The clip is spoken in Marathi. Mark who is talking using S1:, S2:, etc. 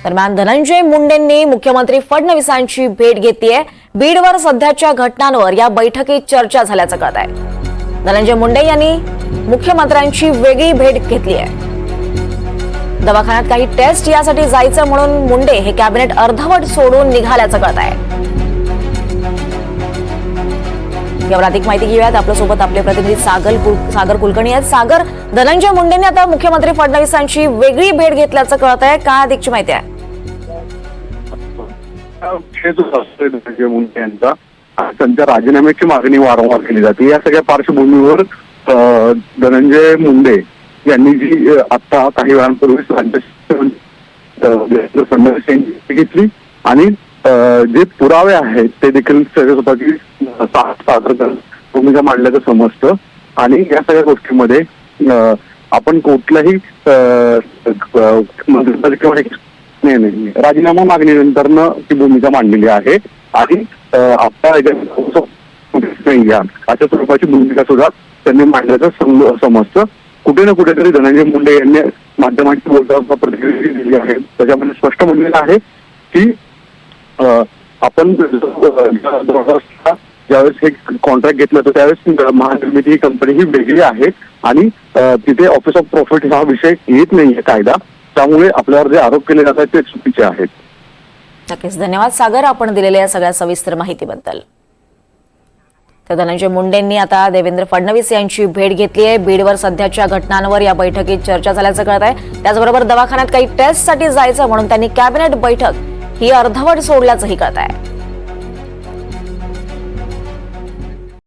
S1: दरम्यान धनंजय मुंडेंनी मुख्यमंत्री फडणवीसांची भेट घेतली आहे। बीडवर सध्याच्या घटनांवर या बैठकीत चर्चा झाल्याचं कळत आहे। धनंजय मुंडे यांनी मुख्यमंत्र्यांची वेगळी भेट घेतली आहे। दवाखान्यात काही टेस्ट यासाठी जायचं म्हणून मुंडे हे कॅबिनेट अर्धवट सोडून निघाल्याचं कळत आहे। यावर अधिक माहिती घेऊयात। आपल्यासोबत आपले प्रतिनिधी सागर कुलकर्णी आहेत। सागर, धनंजय मुंडेंनी आता मुख्यमंत्री फडणवीसांची वेगळी भेट घेतल्याचं कळत आहे, काय अधिकची माहिती आहे?
S2: धनंजय मुंडे यांचा त्यांच्या राजीनाम्याची मागणी वारंवार केली जाते। या सगळ्या पार्श्वभूमीवर धनंजय मुंडे यांनी जी आता काही वेळांपूर्वी फडणवीस यांची घेतली आणि जे पुरावे आहेत ते देखील स्वतःची सादर भूमिका मांडल्याचं समजतं। आणि या सगळ्या गोष्टींमध्ये आपण कुठल्याही नाही राजीनामा मागणीनंतर ती भूमिका मांडलेली आहे आणि आता नाही अशा स्वरूपाची भूमिका सुद्धा त्यांनी मांडल्याचं समजतं। कुठे ना कुठेतरी धनंजय मुंडे यांनी माध्यमांशी बोलताना प्रतिक्रिया दिली आहे। त्याच्यामध्ये स्पष्ट म्हणलेलं आहे की आपण ज्यावेळेस हे कॉन्ट्रॅक्ट घेतलं होतं त्यावेळेस महानिर्मिती ही कंपनी ही वेगळी आहे आणि तिथे ऑफिस ऑफ प्रॉफिट हा विषय येत नाहीये कायदा, त्यामुळे आपल्यावर जे आरोप केले जातात ते चुकीचे आहेत।
S1: नक्कीच, धन्यवाद सागर, आपण दिलेल्या या सगळ्या सविस्तर माहितीबद्दल। तर धनंजय मुंडेंनी आता देवेंद्र फडणवीस यांची भेट घेतली आहे। बीडवर सध्याच्या घटनांवर या बैठकीत चर्चा झाल्याचं कळत आहे। त्याचबरोबर दवाखान्यात काही टेस्टसाठी जायचं म्हणून त्यांनी कॅबिनेट बैठक ही अर्धवट सोडल्याचंही कळत आहे।